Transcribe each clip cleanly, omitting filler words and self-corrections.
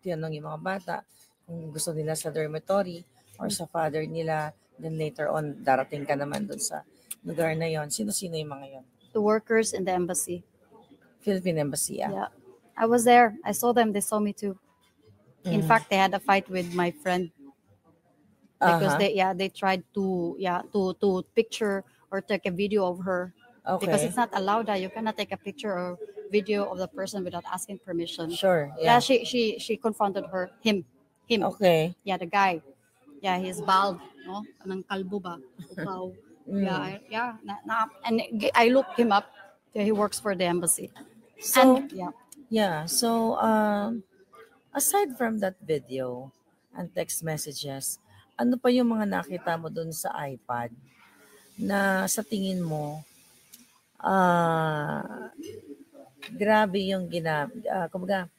tinanong yung mga bata kung gusto nila sa dormitory or sa father nila. Then later on, darating ka naman dun sa lugar na yon. Sino-sino yung mga yon? The workers in the embassy. Philippine Embassy, Yeah. I was there. I saw them. They saw me too. In fact, they had a fight with my friend because they tried to picture or take a video of her. Because it's not allowed that you cannot take a picture or video of the person without asking permission. Sure. Yeah, she confronted him. Okay. Yeah, the guy. Yeah, he's bald, no? Anang kalbo ba? Upaw. And I looked him up. Yeah, he works for the embassy. So, and so aside from that video and text messages, ano pa yung mga nakita mo dun sa iPad na sa tingin mo grabe yung kumbaga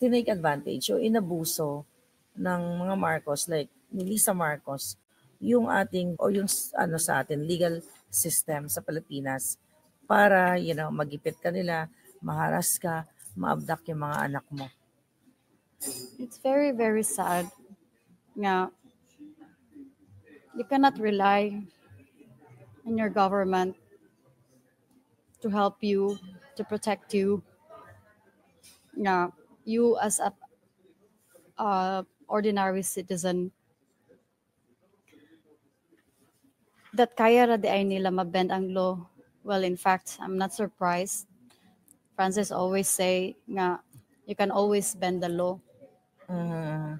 tinake advantage o inabuso ng mga Marcos, like ni Lisa Marcos, yung ating o yung sa atin legal system sa Pilipinas para magipit ka nila, maharas ka, ma-abduct yung mga anak mo. It's very, very sad. Yeah. You cannot rely on your government to help you, to protect you. Yeah. You as a ordinary citizen, that kaya ra di ay nila mabend ang law. Well, in fact, I'm not surprised. Francis always say nga, you can always bend the law.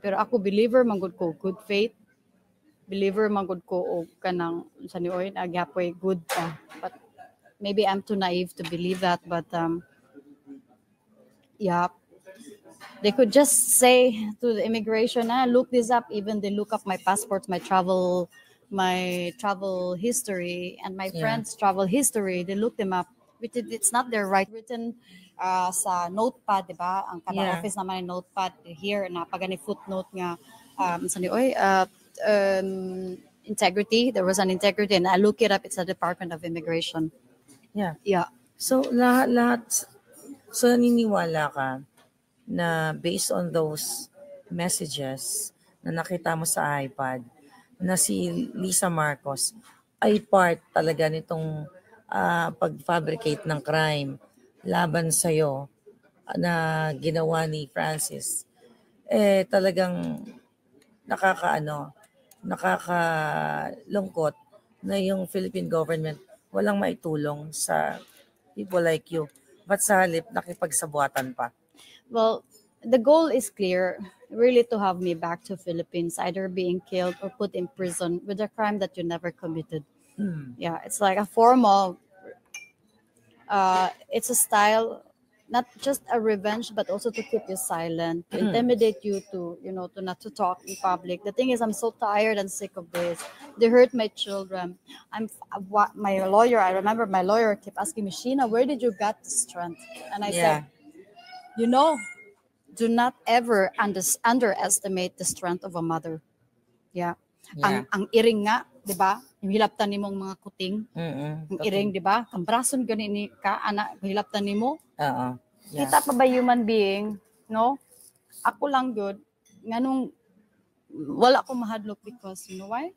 Pero ako believer manggod ko good faith. Believer manggod ko og kanang sa nioy agyapoy good pa. But maybe I'm too naive to believe that, but they could just say to the immigration, look this up. Even they look up my passport, my travel history, and my friends' travel history. They look them up. It's not their right. Written sa notepad, diba? Ang kada office naman yung notepad. Here, napagani footnote nga, integrity. There was an integrity, and I look it up. It's the Department of Immigration. Yeah. So, lahat, so naniniwala ka na based on those messages na nakita mo sa iPad, na si Lisa Marcos ay part talaga nitong pag-fabricate ng crime laban sa'yo na ginawa ni Francis, talagang nakakalungkot na yung Philippine government walang maitulong sa people like you. But sa halip, nakipagsabuatan pa. Well, the goal is clear, really, to have me back to Philippines, either being killed or put in prison with a crime that you never committed. Yeah, it's like a form of, it's a style, not just a revenge, but also to keep you silent, to intimidate you, to not to talk in public. The thing is, I'm so tired and sick of this. They hurt my children. My lawyer, I remember my lawyer kept asking me, Sheena, where did you get the strength? And I said, do not ever underestimate the strength of a mother. Yeah. Ang iring nga, di ba? Yung hilaptan ni mong mga kuting. Ang iring, di ba? Ang brason ganini ka, anak, hilaptan ni mo. Kita pa ba human being? No? Ako lang good. Nganong wala ko mahadlok because, you know why?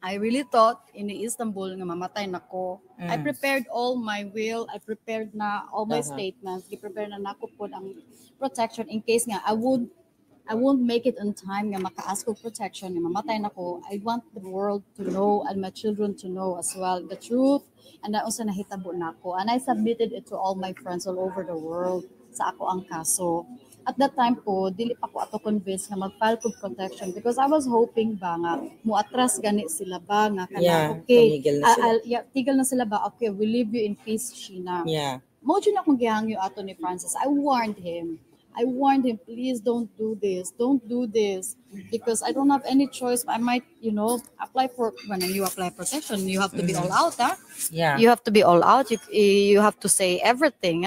I really thought in Istanbul nga mamatay nako. I prepared all my will. I prepared na all my statements. I-prepare na nako po ang protection in case nga I won't make it on time nga maka-ask ko protection nga mamatay nako. I want the world to know and my children to know as well the truth and na unsa nahitabo nako. And I submitted it to all my friends all over the world sa ako ang kaso. At that time po, dili pa ko ato convinced nga mag-file ko protection because I was hoping ba nga muatras gani sila ba nga kana tigil na sila ba, okay, we leave you in peace, Sheena. Mo dyan akong gihangyo ato ni Francis. I warned him, please don't do this, because I don't have any choice. I might, apply for, when you apply protection, you have to be all out, You have to be all out. You have to say everything,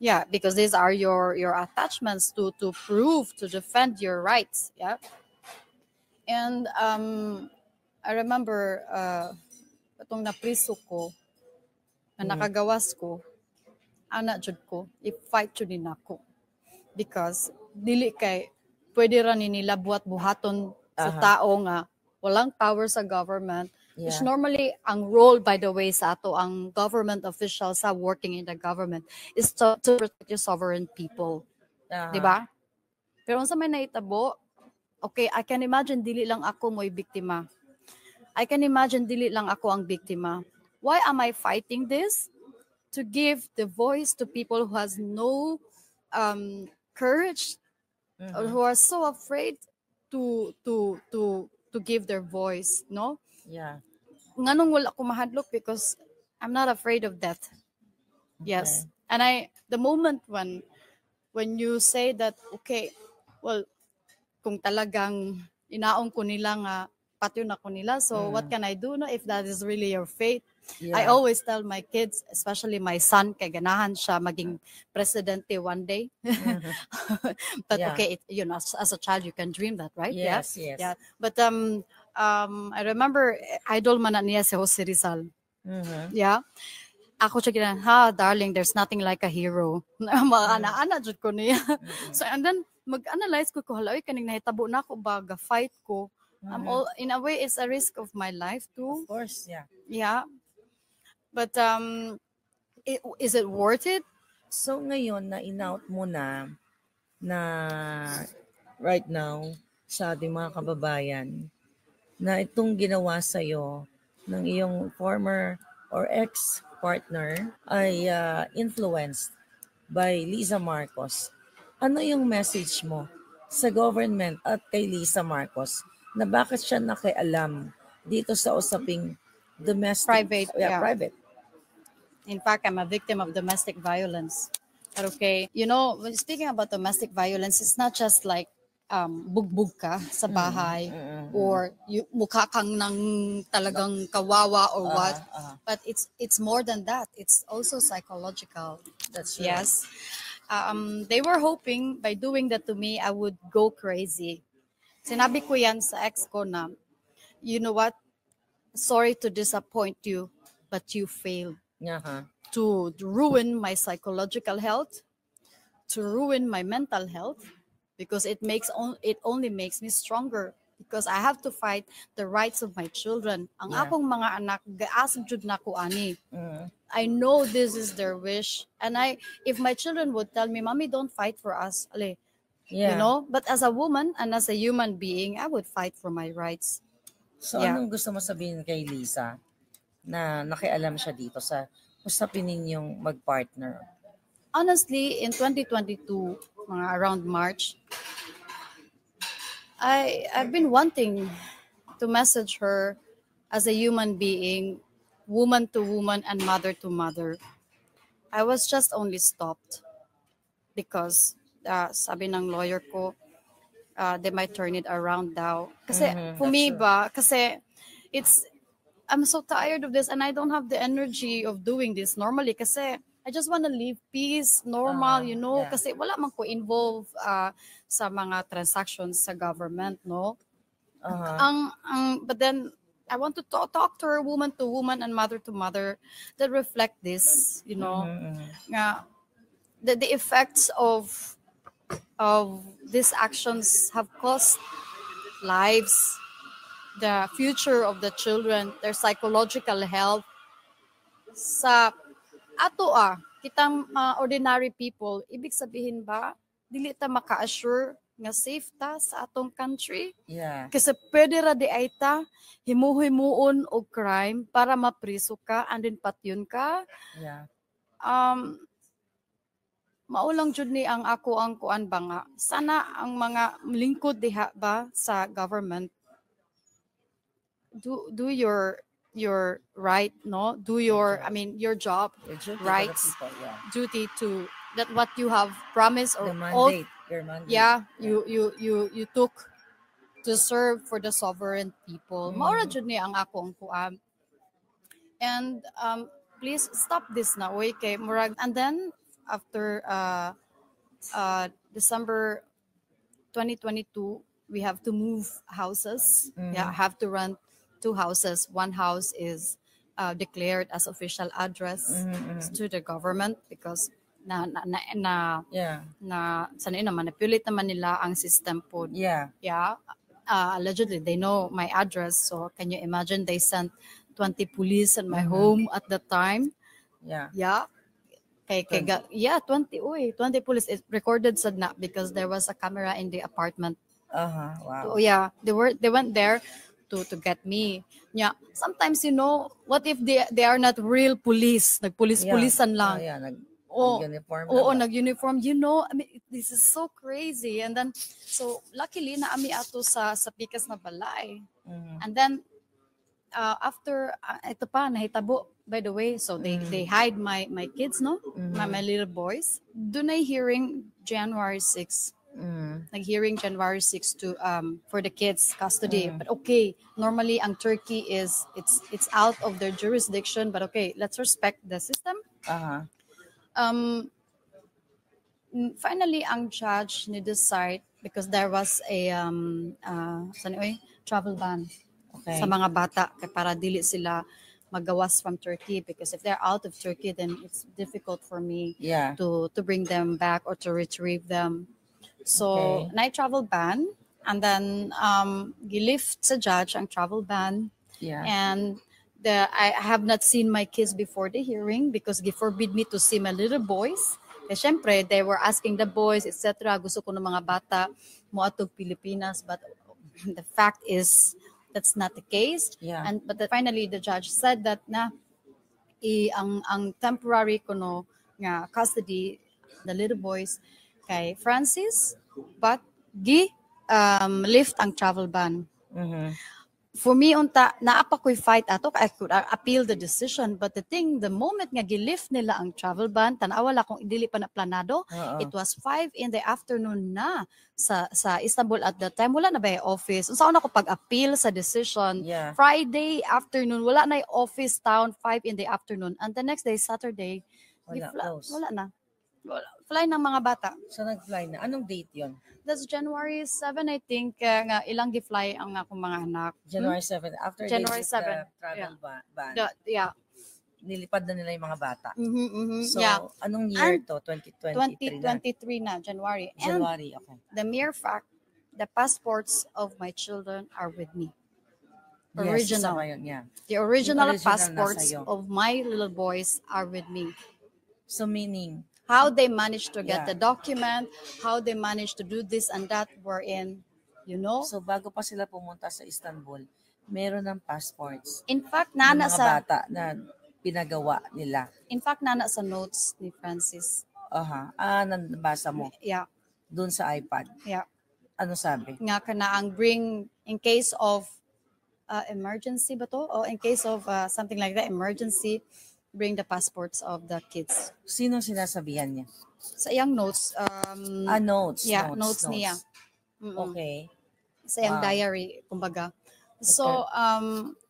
Yeah, because these are your attachments to prove, to defend your rights, And I remember itong napriso ko, na nakagawas ko, anak jud ko, i-fight jud din ako. because dili kay pwede ra ni nila buhat-buhaton sa tao nga walang power sa government. Which normally, ang role, by the way, sa ato, ang government officials sa working in the government is to protect your sovereign people. Diba? Pero sa may naitabo, okay, I can imagine dili lang ako mo'y biktima. I can imagine dili lang ako ang biktima. Why am I fighting this? To give the voice to people who has no courage or who are so afraid to give their voice, no? Yeah. Nganong wala ko mahadlok because I'm not afraid of death. Yes. And the moment when you say that, okay, well, kung talagang inaong ko nila nga patyon ako nila, so what can I do no if that is really your fate? I always tell my kids, especially my son, kay ganahan siya maging presidente one day. But okay, as a child you can dream that, right? Yes. Yeah. But I remember idol man na niya si Jose Rizal. Yeah. Ako siya gina, darling, there's nothing like a hero. Ana jud ko niya. So and then mag-analyze ko haloy kaning nahitabo na ako ba ga fight ko. In a way it's a risk of my life too. Of course, yeah. Yeah. But is it worth it? So ngayon na in-out mo na right now sa ating mga kababayan na itong ginawa sa'yo ng iyong former or ex-partner ay influenced by Liza Marcos. Ano yung message mo sa government at kay Liza Marcos na bakit siya nakialam dito sa usaping domestic? Private. In fact, I'm a victim of domestic violence. But okay, when speaking about domestic violence, it's not just like bugbog ka sa bahay or mukha kang nang talagang kawawa or what, but it's more than that. It's also psychological. That's right. Yes. They were hoping by doing that to me I would go crazy. Sinabi ko yan sa ex ko na, you know what, sorry to disappoint you, but you failed. To ruin my psychological health, to ruin my mental health, because it only makes me stronger, because I have to fight the rights of my children. Ang akong mga anak gaasam jud nako ani. I know this is their wish, and if my children would tell me, "Mommy, don't fight for us," but as a woman and as a human being, I would fight for my rights. So anong gusto mo sabihin kay Liza na nakialam siya dito sa usapin ninyong mag-partner? Honestly, in 2022, mga around March, I've been wanting to message her as a human being, woman to woman and mother to mother. I was just only stopped because sabi ng lawyer ko, they might turn it around daw. Kasi for me ba, kasi I'm so tired of this and I don't have the energy of doing this normally kasi I just want to live peace, normal, kasi wala man ko involved sa mga transactions sa government, no? But then I want to talk to her woman to woman and mother to mother that reflect this, the effects of these actions have cost lives, the future of the children, their psychological health. Sa ato kitang ordinary people, ibig sabihin ba, dili ta maka-assure nga safe ta sa atong country? Yeah. Kasi pwede ra di ay ta himuon og crime para mapriso ka and then patyon ka. Yeah. Maulang jud ni ang ako ang kuan ba nga. Sana ang mga lingkod diha ba sa government do your right, no? Do your job, rights, duty to that what you have promised or your mandate. Yeah, you took to serve for the sovereign people. Maura jud ni ang ako ang kuan. And please stop this na kay murag. And then after December 2022, we have to move houses. Have to rent 2 houses. One house is declared as official address to the government because manipulate naman nila ang system po. Yeah. Allegedly they know my address, so can you imagine they sent 20 police in my home at the time. Yeah. 20 police. It recorded sad na because there was a camera in the apartment. Wow. So, they went there to get me. Yeah, sometimes what if they are not real police, nagpulis-pulisan lang. Nag-uniform. I mean, this is so crazy. And then so luckily naami ato sa pikas na balay. And then after ito pa nahitabo, by the way, so they hide my kids, no? My little boys. Dunay hearing January 6. Nag-hearing January 6 to for the kids custody. But okay, normally ang Turkey is it's out of their jurisdiction, but okay, let's respect the system. Finally ang judge ni decide because there was a travel ban sa mga bata para dili sila magawas from Turkey, because if they're out of Turkey then it's difficult for me to bring them back or to retrieve them. So, na travel ban, and then gilift sa judge ang travel ban. And I have not seen my kids before the hearing because he forbid me to see my little boys. Kasi syempre, they were asking the boys, etc. Gusto ko ng mga bata mo atog Pilipinas, but the fact is that's not the case. But finally the judge said that ang temporary kuno nga custody the little boys kay Francis, but lift ang travel ban. For me, naapa ko'y fight ato, I could appeal the decision, but the moment nga gilift nila ang travel ban, tanawala kung dili pa na planado, it was 5 in the afternoon na sa Istanbul at that time. Wala na ba yung office? Saan ako pag-appeal sa decision? Friday afternoon, wala na yung office town, 5 in the afternoon. And the next day, Saturday, wala na. Fly ng mga bata. So nag-fly na. Anong date yon? That's January 7, I think. Nga ilang gi-fly ang akong mga anak. January 7. After January 7. The travel ban. Nilipad na nila yung mga bata. So, anong year to? 2023 na, January. January, okay. The mere fact, the passports of my children are with me. Original. The original passports of my little boys are with me. So meaning, how they managed to get the document, how they managed to do this and that, were in, So bago pa sila pumunta sa Istanbul, meron ng passports. In fact, nana mga sa bata na pinagawa nila. In fact, nana sa notes ni Francis. Nabasa mo? Yeah. Doon sa iPad? Yeah. Ano sabi? Nga kanaang bring, in case of emergency ba to? O in case of something like that, emergency, bring the passports of the kids. Sino sinasabihan niya? Sa iyang notes. Notes. Yeah, notes niya. Okay. Sa iyang diary, kumbaga. So,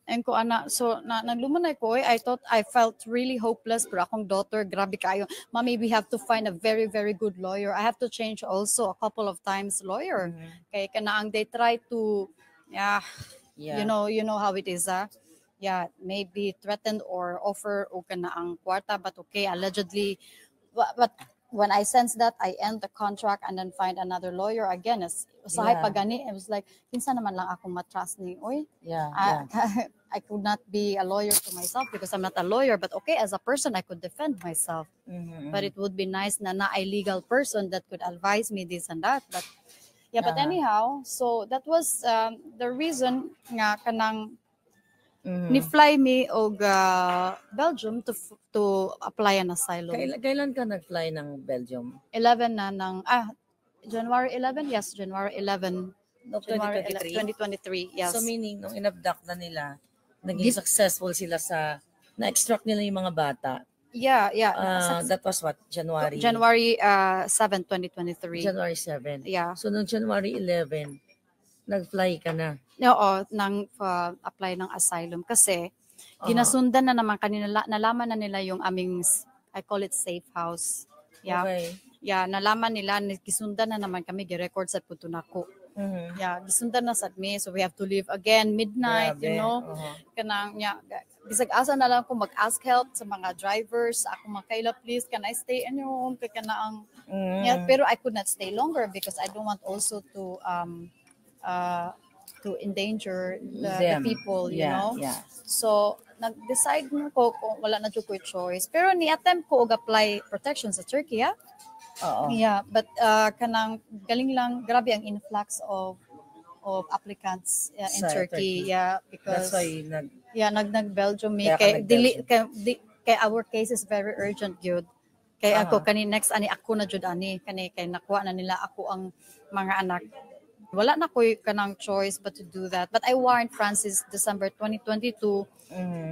naglumanay ko, I felt really hopeless, pero akong daughter, grabe kayo. Mommy, we have to find a very, very good lawyer. I have to change also a couple of times lawyer. Kaya kanaang they try to, you know how it is, maybe threatened or offer o kanaang kwarta, but okay, allegedly, but when I sense that, I end the contract and then find another lawyer again. Usahay pa gani, it was like, kinsa naman lang ako matrust ni, I could not be a lawyer to myself because I'm not a lawyer, but okay, as a person, I could defend myself. But it would be nice na a legal person that could advise me this and that. But but anyhow, so that was the reason nga kanang ni-fly me og Belgium to apply an asylum. Kailan ka nag-fly ng Belgium? 11 na ng January 11? Yes, January 11. No, 2023, yes. So meaning, nung in-abduct na nila, naging successful sila na-extract nila yung mga bata. Yeah. That was what? January 7, 2023. January 7. Yeah. So noong January 11, nag-fly ka na. Oo, nang apply ng asylum kasi ginasundan na naman kanila, nalaman na nila yung aming, I call it safe house. Yeah. Okay. Yeah, nalaman nila, gisundan na naman kami, gi-record sa Putunako. Yeah, gisundan na sad me. So we have to leave again midnight, you Grabe. know. Kanang bisag asa na lang ko mag-ask help sa mga drivers. Ako makaila, please, can I stay in your home? Kaya na ang pero I could not stay longer because I don't want also to endanger the people, you know. So nag-decide na ko kung wala na jud ko choice. Pero ni-attempt ko og apply protection sa Turkey, yeah. Yeah, but kanang galing lang, grabe ang influx of applicants in Turkey. Yeah, because that's why nag Belgium kay our case is very urgent gyud. Kay ako kani next ani ako na jud ani kay nakuha na nila ako ang mga anak. Wala na koy kanang choice but to do that. But I warned Francis December 2022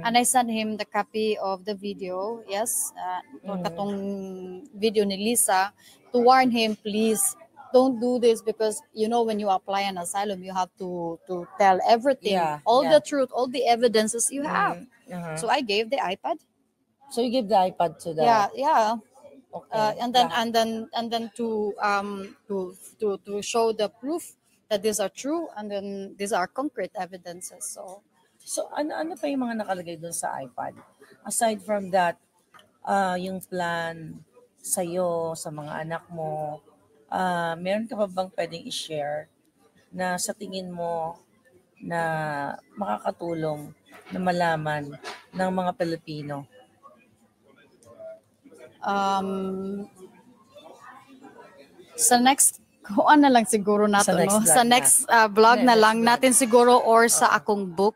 and I sent him the copy of the video. Yes, katong video ni Lisa to warn him, please don't do this because you know when you apply an asylum you have to tell everything, all the truth, all the evidences you have. So I gave the iPad. So you give the iPad to the Okay. And then to show the proof that these are true and then these are concrete evidences. So ano pa yung mga nakalagay doon sa iPad? Aside from that, yung plan sa'yo, sa mga anak mo, meron ka pa bang pwedeng i-share na sa tingin mo na makakatulong na malaman ng mga Pilipino? Sa next kuan na lang siguro nato sa next vlog na lang natin siguro or sa akong book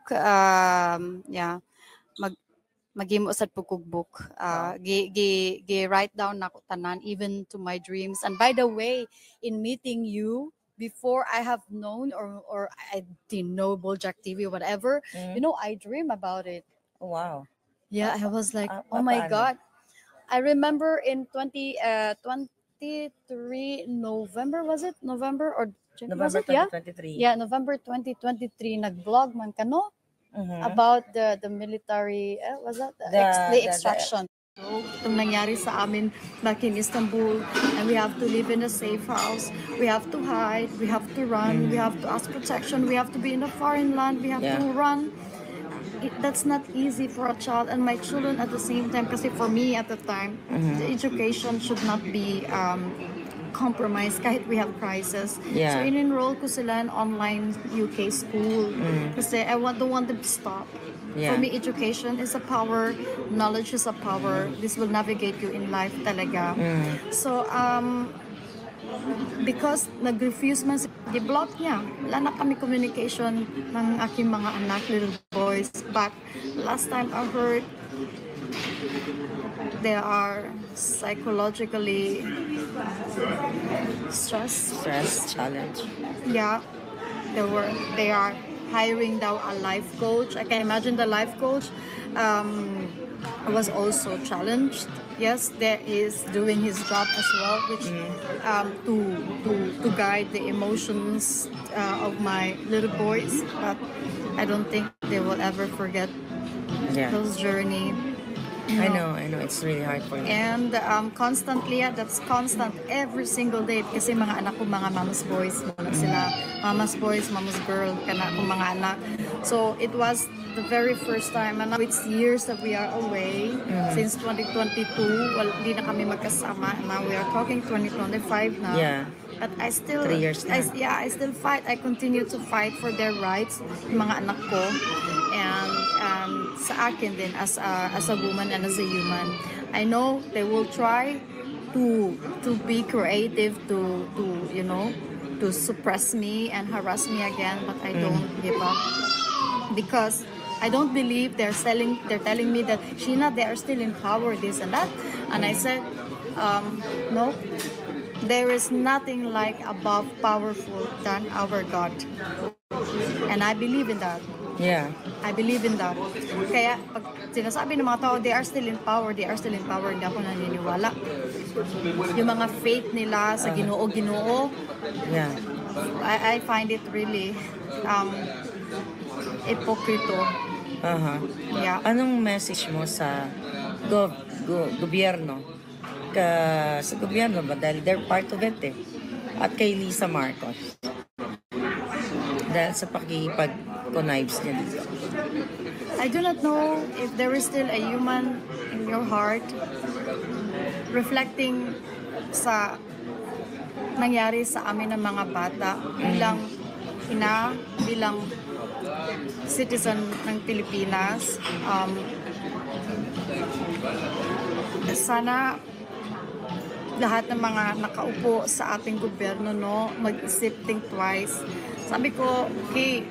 maghimo sad pugog book gi write down nako tanan even to my dreams. And by the way, in meeting you before I have known or I didn't know Bojack TV whatever, you know, I dream about it. Oh, wow. Yeah, I was like, oh my God. I remember in 23 November, was it? November or November 2023. Yeah, November 2023 nag-vlog man kano about the military was that the extraction. So, itong nangyari sa amin back in Istanbul, and we have to live in a safe house. We have to hide, we have to run, we have to ask protection, we have to be in a foreign land, we have to run. That's not easy for a child and my children at the same time, kasi for me at the time, the education should not be compromised kahit we have crisis. So in-enroll ko sila in online UK school kasi I don't want them to stop. For me, education is a power, knowledge is a power. This will navigate you in life talaga. So because nag-refuse man i-block niya. Wala na kami communication ng aking mga anak, little boys. But last time I heard they are psychologically stress challenge. Yeah, they are hiring now a life coach. I can imagine the life coach was also challenged. Yes, there is doing his job as well, which to guide the emotions of my little boys. But I don't think they will ever forget those journey. I know, it's really hard for me. And constantly, that's constant every single day. Kasi mga anak ko, mga mama's boys, muna sila. Mama's boys, mama's girl, kana akong mga anak. So it was the very first time, and now it's years that we are away since 2022. Well, di na kami magkasama. Now we are talking 2025 now. Yeah. But I still, 3 years na. I still fight. I continue to fight for their rights, yung mga anak ko, and sa akin din as a woman and as a human. I know they will try to be creative to you know, to suppress me and harass me again, but I don't give up because I don't believe they're telling me that Sheena, they are still in power, this and that, and I said no. There is nothing like above powerful than our God. And I believe in that. Yeah. I believe in that. Kaya pag sinasabi ng mga tao, they are still in power, hindi ako naniniwala. Yung mga faith nila sa Ginoo, yeah. I find it really hipokrito. Yeah. Anong message mo sa gobyerno? Sa gobyerno ba? Dahil they're part of it at kay Lisa Marcos. dahil sa pakikipag-connives niya dito? I do not know if there is still a human in your heart reflecting sa nangyari sa amin ng mga bata bilang ina, bilang citizen ng Pilipinas. Sana lahat ng mga nakaupo sa ating gobyerno, no, mag-isip, think twice. Sabi ko, okay,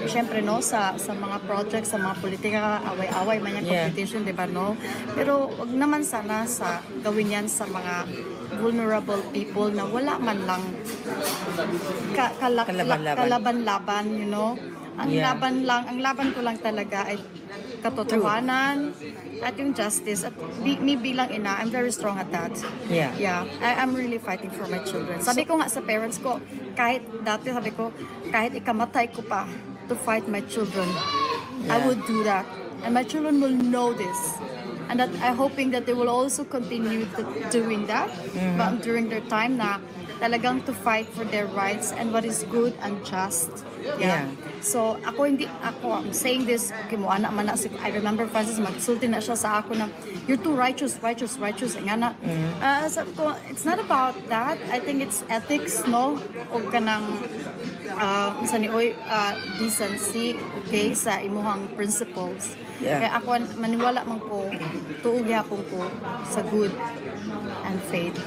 siyempre, no, sa mga projects, sa mga politika, away-away, man yung competition, di ba, no? Pero wag naman sana gawin yan sa mga vulnerable people na wala man lang kalaban-laban, you know? Ang laban ko lang talaga ay katotohanan at yung justice. At me bilang ina, I'm very strong at that. Yeah. I'm really fighting for my children. Sabi ko nga sa parents ko, kahit ikamatay ko pa to fight my children, I would do that. And my children will know this. And that I'm hoping that they will also continue doing that but during their time na talagang to fight for their rights and what is good and just. Yeah. So I'm saying this, kimuana man na si, I remember Francis magsulti na siya sa ako na you're too righteous. Nga na, sabi ko, it's not about that. I think it's ethics, no? O kanang decency, okay, sa imuhang principles. Kaya ako maniwala man ko, tuog yapon ko sa good and faith.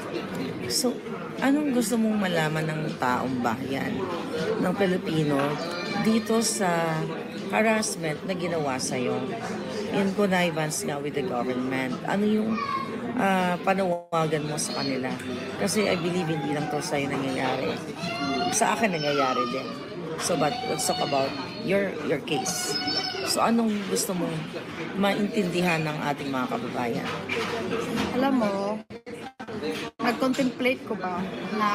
So, anong gusto mong malaman ng taong bayan, ng Pilipino, dito sa harassment na ginawa sa'yo in connivance nga with the government? Ano yung panawagan mo sa kanila? Kasi I believe hindi lang to sa'yo nangyayari. Sa akin nangyayari din. So, but let's talk about your case. So, anong gusto mong maintindihan ng ating mga kababayan? Alam mo, nag-contemplate ko ba na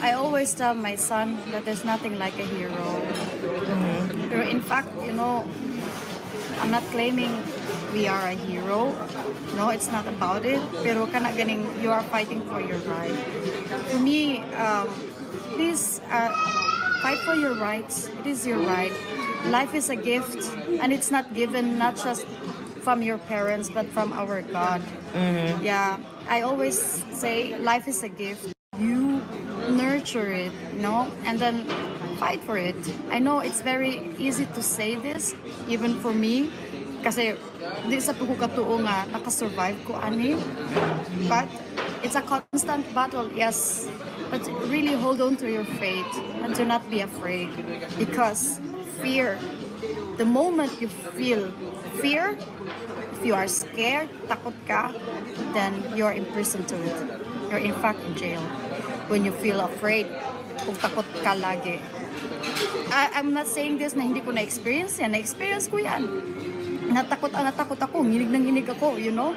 I always tell my son that there's nothing like a hero. Pero in fact, you know, I'm not claiming we are a hero. No, it's not about it. Pero kana ganing you are fighting for your right. For me, please fight for your rights. It is your right. Life is a gift, and it's not given not just from your parents but from our God. Yeah, I always say life is a gift. You nurture it, you know, and then fight for it. I know it's very easy to say this, even for me, kasi di sa pagkukatuo nga nakasurvive ko ani. But it's a constant battle, yes. But really hold on to your faith and do not be afraid, because fear, the moment you feel fear, if you are scared, takot ka, then you're imprisoned to it. You're in fact in jail. When you feel afraid, kung takot ka lagi. I'm not saying this na hindi ko na-experience yan. Na-experience ko yan. Natakot ako, nginig ako, you know?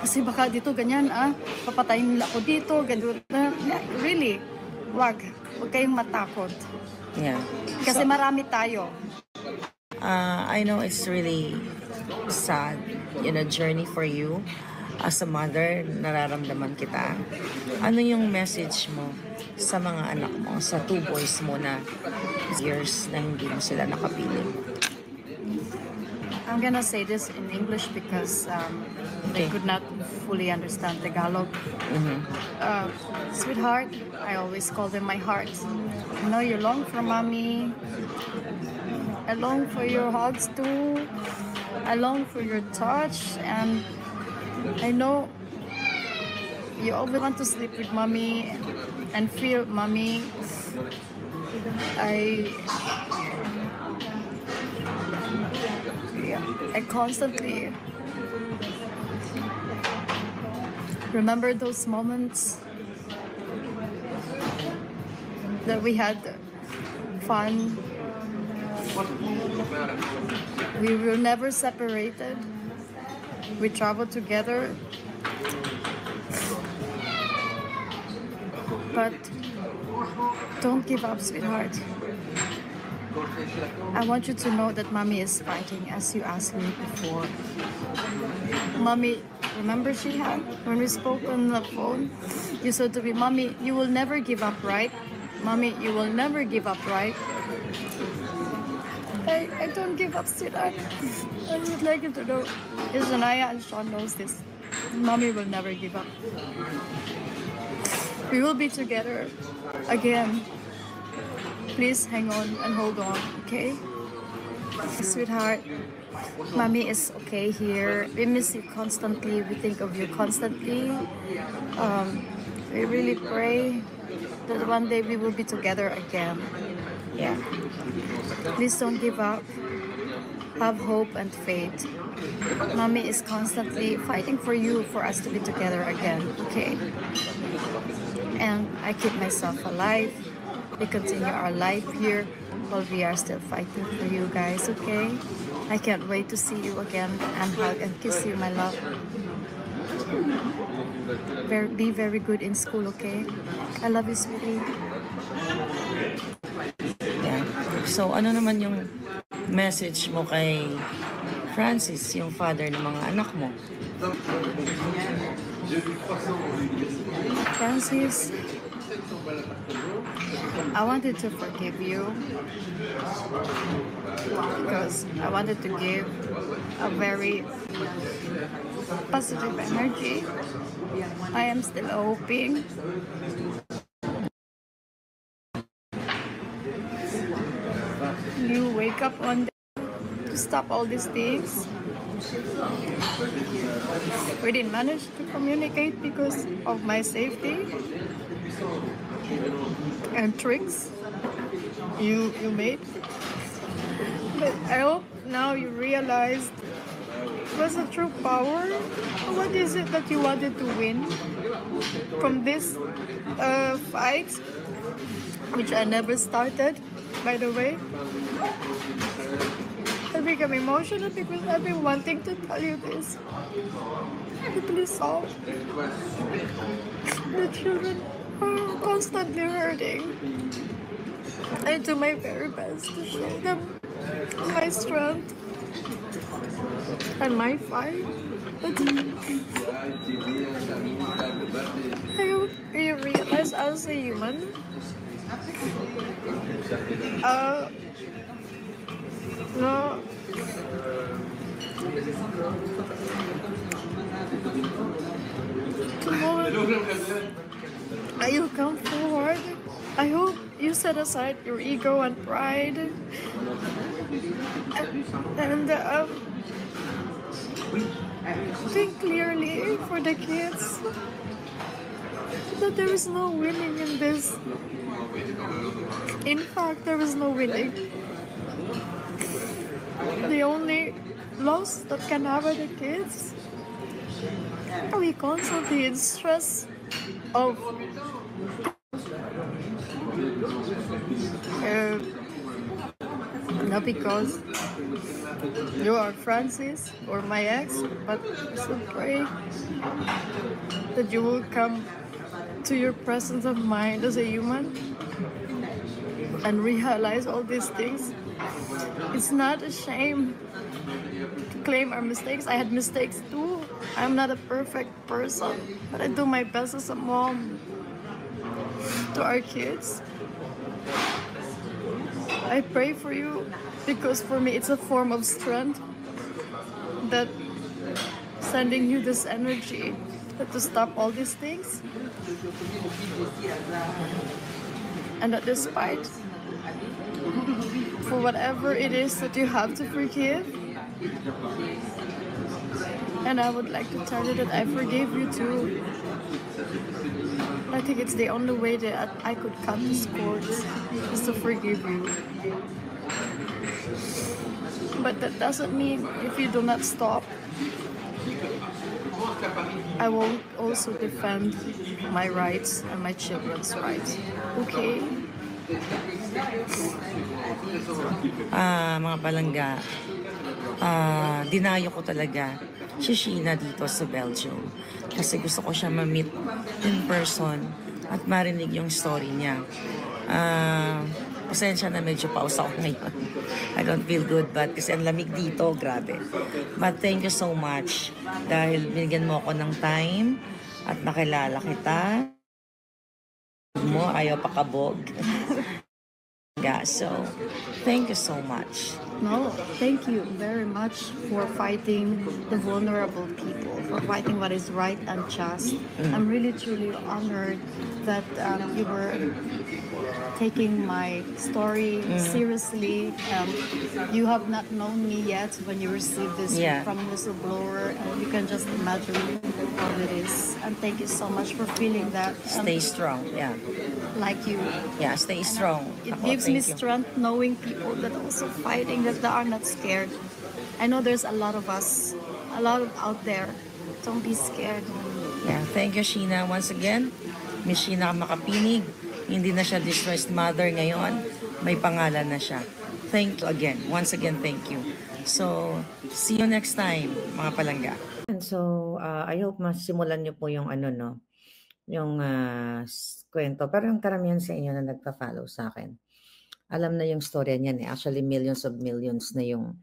Kasi baka dito ganyan, papatayin nila ako dito, ganun. Really, wag kayong matakot. Yeah. Kasi marami tayo. I know it's really sad, journey for you. As a mother, nararamdaman kita. Ano yung message mo sa mga anak mo, sa 2 boys mo na years na hindi mo sila nakapiling? I'm gonna say this in English because they could not fully understand Tagalog. Sweetheart, I always call them my heart. I know you long for mommy. I long for your hugs too. I long for your touch, and I know you always want to sleep with mommy and feel mommy. I constantly remember those moments that we had fun. We were never separated. We traveled together. But don't give up, sweetheart. I want you to know that mommy is fighting, as you asked me before. Mommy, remember when we spoke on the phone, you said to me, mommy, you will never give up, right? Mommy, you will never give up, right? I don't give up, sweetheart. I would like you to know. Yes, Anaya and Sean knows this. Mommy will never give up. We will be together again. Please hang on and hold on, okay? Sweetheart, Mommy is okay here. We miss you constantly. We think of you constantly. We really pray that one day we will be together again. Yeah. Please don't give up. Have hope and faith. Mommy is constantly fighting for you, for us to be together again, okay? And I keep myself alive. We continue our life here while we are still fighting for you guys, okay? I can't wait to see you again and hug and kiss you, my love. Be very good in school, okay? I love you, sweetie. Yeah. So, ano naman yung message mo kay Francis, yung father ng mga anak mo? Francis, I wanted to forgive you because I wanted to give a very positive energy. I am still hoping you wake up one day to stop all these things. We didn't manage to communicate because of my safety and tricks you made. But I hope now you realized what's the true power. What is it that you wanted to win from this fight, which I never started, by the way. I become emotional because I've been wanting to tell you this. Please stop. The children are constantly hurting. I do my very best to show them my strength and my fight. But I hope you realize as a human, no. You come forward. I hope you set aside your ego and pride and think clearly for the kids that there is no winning in this. In fact, there is no winning. The only loss that can happen to kids are we constantly in stress of not because you are Francis or my ex, but I still pray that you will come to your presence of mind as a human and realize all these things. It's not a shame to claim our mistakes. I had mistakes too. I'm not a perfect person, but I do my best as a mom to our kids. I pray for you because for me it's a form of strength that sending you this energy to stop all these things. And that despite for whatever it is that you have to forgive, and I would like to tell you that I forgive you too. I think it's the only way that I could cut these cords is to forgive you. But that doesn't mean if you do not stop, I won't also defend my rights and my children's rights. Okay? Mga palangga, dinayo ko talaga si Sheena dito sa Belgium kasi gusto ko siya ma-meet in person at marinig yung story niya. Pasensya na medyo pause ako ngayon. I don't feel good but kasi ang lamig dito, grabe. But thank you so much dahil binigyan mo ako ng time at nakilala kita. mo, ayaw pakabog. So, thank you so much. No, thank you very much for fighting the vulnerable people, for fighting what is right and just. I'm really truly honored that you were taking my story seriously. You have not known me yet when you received this from whistleblower, and you can just imagine how it is. And thank you so much for feeling that. Stay strong, like you. Yeah, stay strong. It gives me strength knowing people that also fighting, that they are not scared. I know there's a lot of us, a lot of out there. Don't be scared. Yeah, thank you, Sheena. Once again, Miss Sheena Makapinig. Hindi na siya distressed mother ngayon. May pangalan na siya. Thank you again. Once again, thank you. So, see you next time, mga palangga. And so, I hope masimulan niyo po yung yung kwento. Pero yung karamihan sa inyo na nagpa-follow sa akin, alam na yung storya niyan. Actually, millions of millions na yung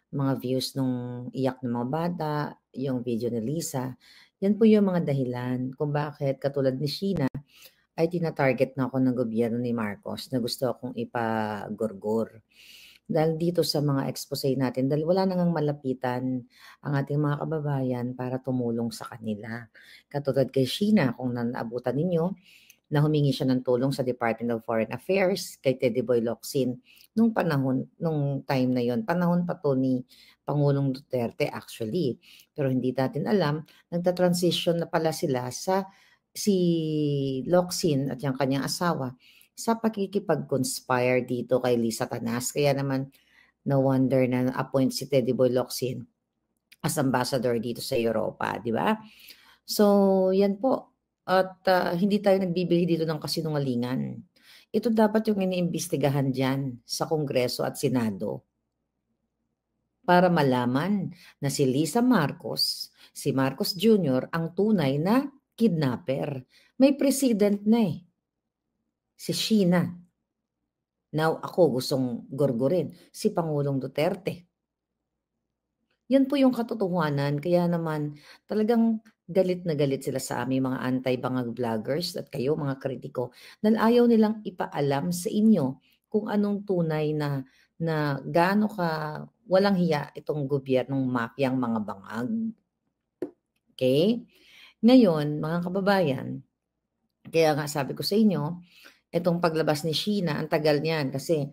mga views nung iyak ng mga bata, yung video ni Lisa. Yan po yung mga dahilan kung bakit katulad ni Sheena ay tina-target na ako ng gobyerno ni Marcos na gusto akong ipagorgor. Dahil dito sa mga expose natin, dahil wala nang malapitan ang ating mga kababayan para tumulong sa kanila. Katulad kay Sheena, kung naabutan ninyo, na humingi siya ng tulong sa Department of Foreign Affairs kay Teddy Boy Locsin nung time na yon. Panahon pa to ni Pangulong Duterte actually. Pero hindi natin alam, nagta-transition na pala sila si Locsin at yung kanyang asawa sa pakikipag-conspire dito kay Lisa Tanas. Kaya naman, no wonder na appoint si Teddy Boy Locsin as ambassador dito sa Europa, di ba? So, yan po. At hindi tayo nagbibili dito ng kasinungalingan. Ito dapat yung iniimbestigahan dyan sa Kongreso at Senado para malaman na si Lisa Marcos, si Marcos Jr., ang tunay na kidnapper. May president na si Sheena. Now, ako gustong gorgorin si Pangulong Duterte. Yan po yung katotohanan. Kaya naman talagang galit na galit sila sa aming mga anti-bangag vloggers at kayo mga kritiko dahil ayaw nilang ipaalam sa inyo kung anong tunay na gaano ka walang hiya itong gobyernong mafyang mga bangag. Okay? Ngayon, mga kababayan, kaya nga sabi ko sa inyo, itong paglabas ni Sheena, ang tagal niyan kasi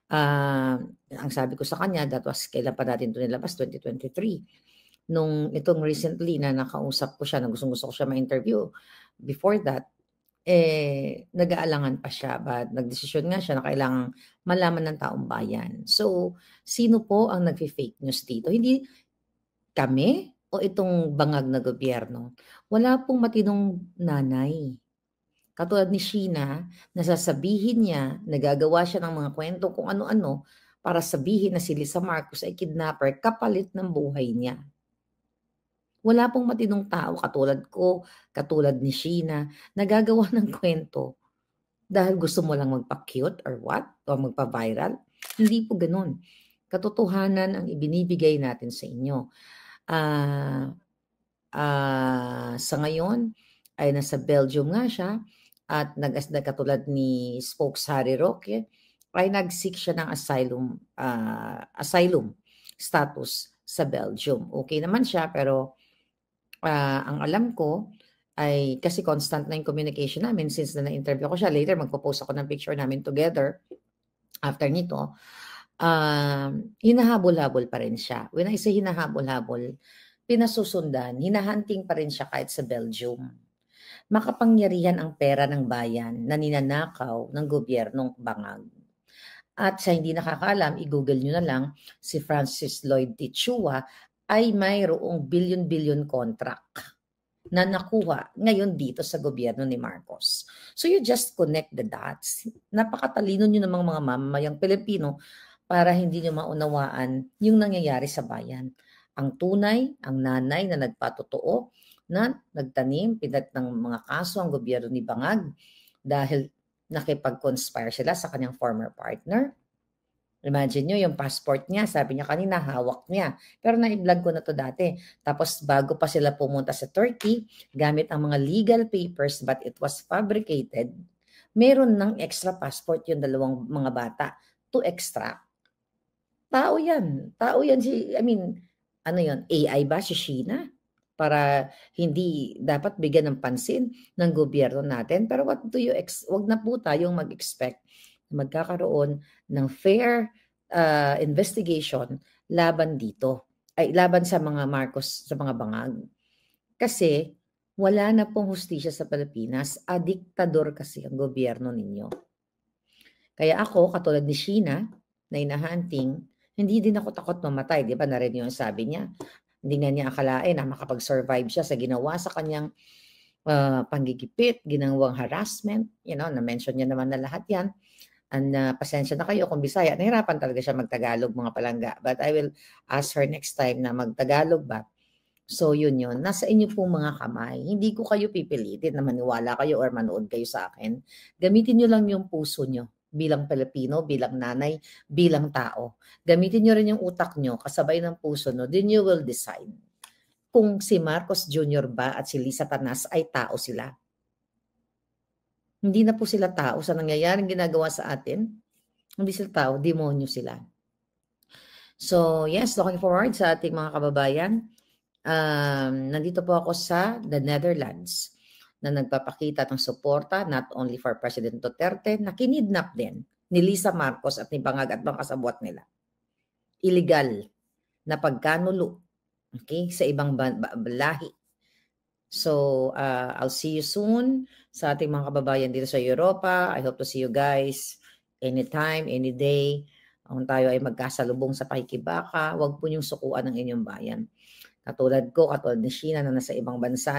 ang sabi ko sa kanya, that was kailan pa natin ito nilabas, 2023. Nung itong recently na nakausap ko siya, na gustong-gusto ko siya ma-interview, before that, nag-aalangan pa siya. But nagdesisyon nga siya na kailangang malaman ng taong bayan. So, sino po ang nag-fake news dito? Hindi kami o itong bangag na gobyerno? Wala pong matinong nanay. Katulad ni Sheena, nasasabihin niya, nagagawa siya ng mga kwento kung ano-ano para sabihin na si Lisa Marcos ay kidnapper kapalit ng buhay niya. Wala pong matinong tao katulad ko, katulad ni Sheena, nagagawa ng kwento dahil gusto mo lang magpa-cute or what? O magpa-viral? Hindi po ganun. Katotohanan ang ibinibigay natin sa inyo. Sa ngayon, ay nasa Belgium nga siya, at katulad ni Spokes Harry Roque, ay nag-seek siya ng asylum status sa Belgium. Okay naman siya, pero ang alam ko ay kasi constant na yung communication namin since na-interview ko siya. Later, magpo-post ako ng picture namin together. After nito, hinahabol-habol pa rin siya. When I say hinahabol-habol, pinasusundan, hinahunting pa rin siya kahit sa Belgium. Makapangyarihan ang pera ng bayan na ninanakaw ng gobyernong bangag. At sa hindi nakakaalam, i-google nyo na lang, si Francis Lloyd Tichua ay mayroong billion-billion contract na nakuha ngayon dito sa gobyerno ni Marcos. So you just connect the dots. Napakatalino nyo ng mga mamamayang Pilipino para hindi nyo maunawaan yung nangyayari sa bayan. Ang tunay, ang nanay na nagpatotoo, na nagtanim, pinat ng mga kaso ang gobyerno ni Bangag dahil nakipag-conspire sila sa kanyang former partner. Imagine nyo, yung passport niya, sabi niya kanina, hawak niya. Pero na-vlog ko na to dati. Tapos bago pa sila pumunta sa Turkey, gamit ang mga legal papers but it was fabricated meron ng extra passport yung dalawang mga bata to extract. Tao yan. Tao yan ano yun, AI ba si Sheena? Para hindi dapat bigyan ng pansin ng gobyerno natin. Pero wag na po tayong mag-expect na magkakaroon ng fair investigation laban dito. Laban sa mga Marcos, sa mga bangag. Kasi wala na pong hustisya sa Pilipinas. Diktador kasi ang gobyerno ninyo. Kaya ako, katulad ni Sheena, na hinahunting, hindi din ako takot mamatay. Di ba? Narinig yung sabi niya. Hindi nga niya akalain na makapag-survive siya sa ginawa sa kanyang panggigipit, ginawang harassment. Na-mention niya naman na lahat yan. And pasensya na kayo kung Bisaya. Nahirapan talaga siya magtagalog mga palangga. But I will ask her next time na magtagalog ba. So yun. Nasa inyo pong mga kamay. Hindi ko kayo pipilitin na maniwala kayo or manood kayo sa akin. Gamitin nyo lang yung puso nyo bilang Pilipino, bilang nanay, bilang tao. Gamitin nyo rin yung utak nyo kasabay ng puso nyo. Then you will decide kung si Marcos Jr. ba at si Lisa Tanas ay tao sila. Hindi na po sila tao sa nangyayaring ginagawa sa atin. Hindi sila tao, demonyo sila. So yes, looking forward sa ating mga kababayan. Nandito po ako sa the Netherlands na nagpapakita ng suporta not only for President Duterte, na kinidnap din ni Lisa Marcos at ni Bangag at mga kasabwat nila. Illegal na pagkanulo, okay, sa ibang lahi. So, I'll see you soon sa ating mga kababayan dito sa Europa. I hope to see you guys anytime, any day. Kung tayo ay magkasalubong sa pakikibaka, huwag po niyong sukuan ng inyong bayan. Katulad ni Sheena na nasa ibang bansa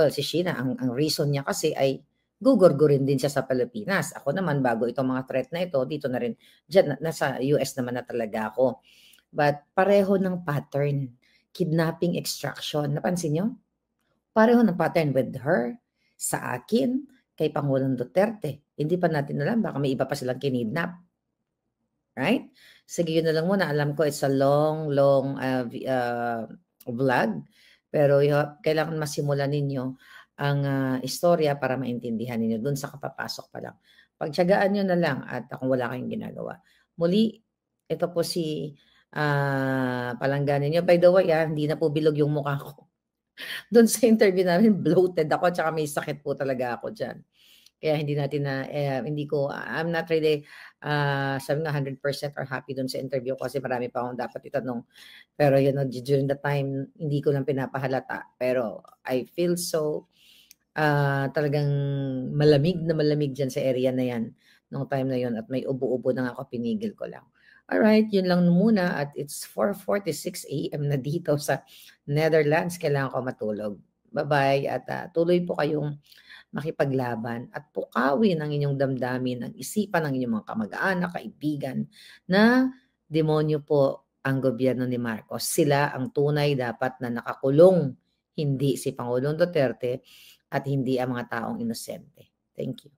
si Sheena, ang reason niya kasi ay gugurgurin din siya sa Pilipinas. Ako naman, bago itong mga threat na ito, dito na rin, dyan, nasa US naman na talaga ako. But pareho ng pattern, kidnapping, extraction. Napansin niyo? Pareho ng pattern with her, sa akin, kay Pangulong Duterte. Hindi pa natin alam, baka may iba pa silang kinidnap. Right? Sige, yun na lang muna. Alam ko it's a long vlog. Pero kailangan masimulan ninyo ang istorya para maintindihan ninyo dun sa kapapasok pa lang. Pagtiyagaan nyo na lang at kung wala kayong ginagawa. Muli, ito po si palangga ninyo. By the way, hindi na po bilog yung mukha ko. Doon sa interview namin, bloated ako at may sakit po talaga ako dyan. Kaya hindi natin I'm not really sabi nga 100% or happy doon sa interview kasi marami pa akong dapat itanong. Pero during the time, hindi ko lang pinapahalata. Pero I feel so talagang malamig na malamig dyan sa area na yan nung time na yun at may ubo-ubo na ako, pinigil ko lang. Alright, yun lang muna at it's 4:46 a.m. na dito sa Netherlands. Kailangan ko matulog. Bye-bye at tuloy po kayong makipaglaban at pukawin ang inyong damdamin, ang isipan ng inyong mga kamag-anak, kaibigan na demonyo po ang gobyerno ni Marcos. Sila ang tunay dapat na nakakulong, hindi si Pangulong Duterte at hindi ang mga taong inosente. Thank you.